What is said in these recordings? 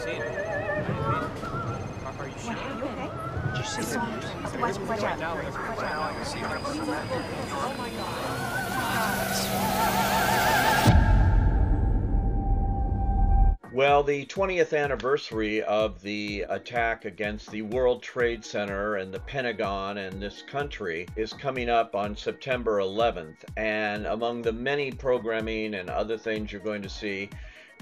insane. Are you sure? Are you okay? Did you see the news? Watch Right now, out. I can see her. Oh my Well, the 20th anniversary of the attack against the World Trade Center and the Pentagon and this country is coming up on September 11th. And among the many programming and other things you're going to see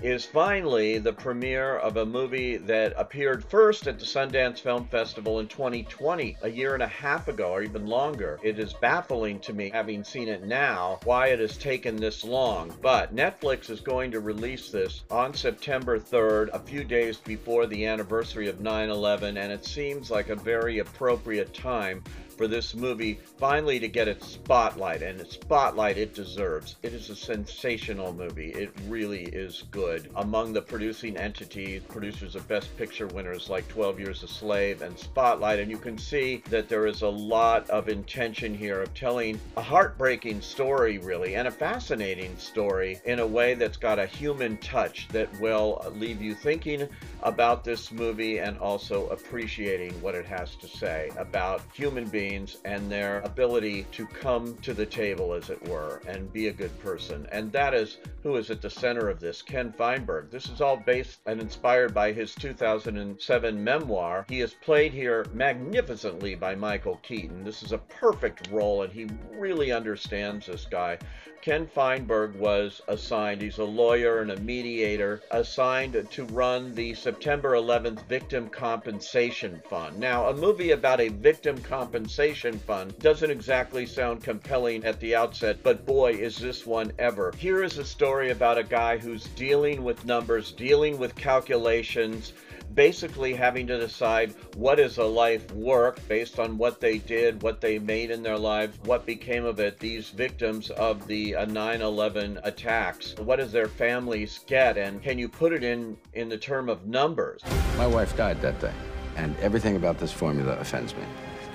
is finally the premiere of a movie that appeared first at the Sundance Film Festival in 2020, a year and a half ago, or even longer. It is baffling to me, having seen it now, why it has taken this long. But Netflix is going to release this on September 3rd, a few days before the anniversary of 9/11, and it seems like a very appropriate time for this movie finally to get its spotlight, and its spotlight it deserves. It is a sensational movie. It really is good. Among the producing entities, producers of Best Picture winners like 12 Years a Slave and Spotlight, and you can see that there is a lot of intention here of telling a heartbreaking story, really, and a fascinating story in a way that's got a human touch that will leave you thinking about this movie and also appreciating what it has to say about human beings and their ability to come to the table, as it were, and be a good person. And that is who is at the center of this, Ken Feinberg. This is all based and inspired by his 2007 memoir. He is played here magnificently by Michael Keaton. This is a perfect role, and he really understands this guy. Ken Feinberg was assigned, he's a lawyer and a mediator, assigned to run the September 11th Victim Compensation Fund. Now, a movie about a victim compensation fund doesn't exactly sound compelling at the outset, but boy, is this one ever. Here is a story about a guy who's dealing with numbers, dealing with calculations, basically having to decide what is a life work based on what they did, what they made in their lives, what became of it, these victims of the 9/11 attacks. What does their families get, and can you put it in the term of numbers? My wife died that day, and everything about this formula offends me.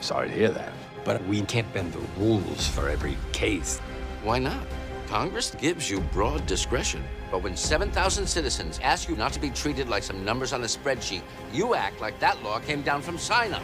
Sorry to hear that. But we can't bend the rules for every case. Why not? Congress gives you broad discretion. But when 7,000 citizens ask you not to be treated like some numbers on a spreadsheet, you act like that law came down from Sinai.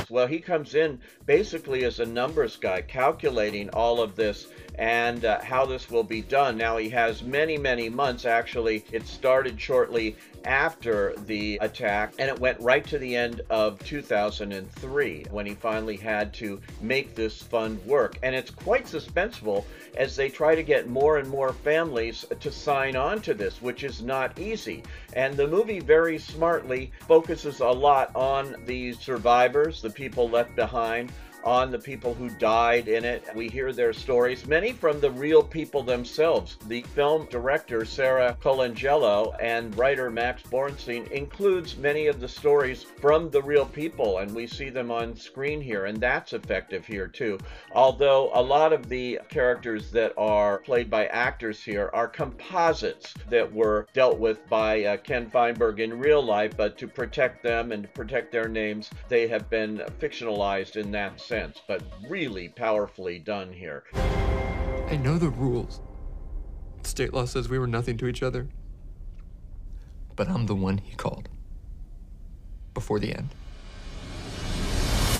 Well, he comes in basically as a numbers guy, calculating all of this and how this will be done. Now, he has many, many months. Actually, it started shortly after the attack, and it went right to the end of 2003 when he finally had to make this fund work. And it's quite suspenseful as they try to get more and more families to sign on to this, which is not easy. And the movie very smartly focuses a lot on the survivors, the people left behind, on the people who died in it. We hear their stories, many from the real people themselves. The film director, Sarah Colangelo, and writer Max Bornstein includes many of the stories from the real people, and we see them on screen here, and that's effective here too. Although a lot of the characters that are played by actors here are composites that were dealt with by Ken Feinberg in real life, but to protect them and to protect their names, they have been fictionalized in that sense, but really powerfully done here. I know the rules. State law says we were nothing to each other. But I'm the one he called. Before the end.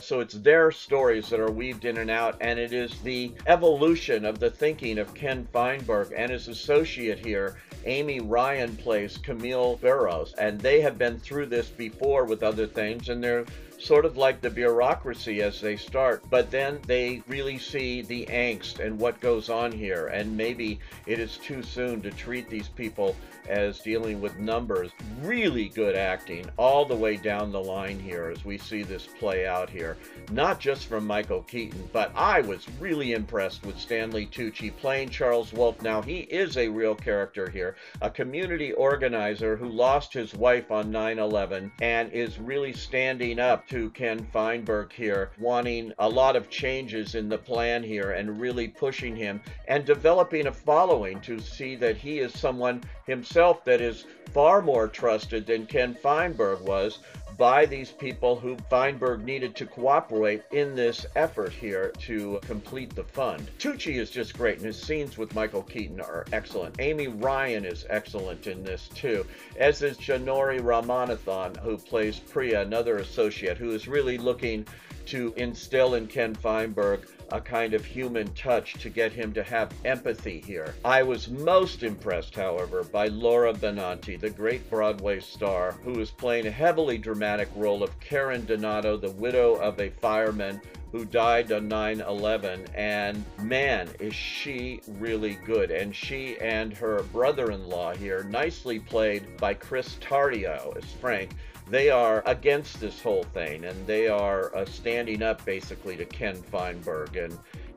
So it's their stories that are weaved in and out, and it is the evolution of the thinking of Ken Feinberg and his associate here, Amy Ryan, plays Camille Burrows, and they have been through this before with other things, and they're sort of like the bureaucracy as they start, but then they really see the angst and what goes on here, and maybe it is too soon to treat these people as dealing with numbers. Really good acting all the way down the line here as we see this play out here, not just from Michael Keaton, but I was really impressed with Stanley Tucci playing Charles Wolfe. Now, he is a real character here, a community organizer who lost his wife on 9/11 and is really standing up to Ken Feinberg here, wanting a lot of changes in the plan here and really pushing him and developing a following to see that he is someone himself that is far more trusted than Ken Feinberg was by these people who Feinberg needed to cooperate in this effort here to complete the fund. Tucci is just great, and his scenes with Michael Keaton are excellent. Amy Ryan is excellent in this too, as is Janori Ramanathan, who plays Priya, another associate who is really looking to instill in Ken Feinberg a kind of human touch to get him to have empathy here. I was most impressed, however, by Laura Benanti, the great Broadway star, who is playing a heavily dramatic role of Karen Donato, the widow of a fireman who died on 9/11, and man, is she really good. And she and her brother-in-law here, nicely played by Chris Tardio as Frank, they are against this whole thing, and they are standing up basically to Ken Feinberg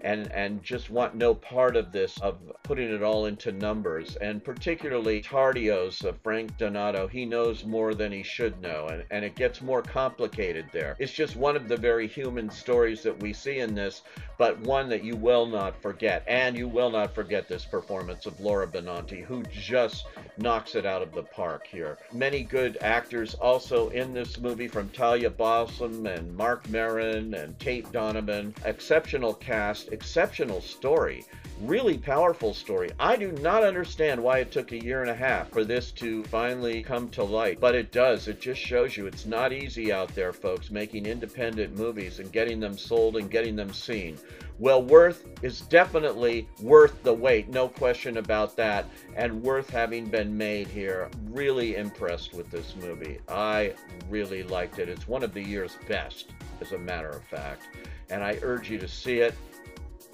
and just want no part of this, of putting it all into numbers. And particularly Tardio's Frank Donato, he knows more than he should know, and it gets more complicated there. It's just one of the very human stories that we see in this, but one that you will not forget. And you will not forget this performance of Laura Benanti, who just knocks it out of the park here. Many good actors also in this movie, from Talia Balsam and Mark Maron and Tate Donovan. Exceptional cast, exceptional story, really powerful story. I do not understand why it took a year and a half for this to finally come to light, but it does. It just shows you it's not easy out there, folks, making independent movies and getting them sold and getting them seen. Well, Worth is definitely worth the wait, no question about that, and worth having been made here. Really impressed with this movie. I really liked it. It's one of the year's best, as a matter of fact, and I urge you to see it.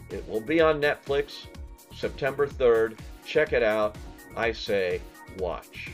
It will be on Netflix September 3rd. Check it out. I say watch.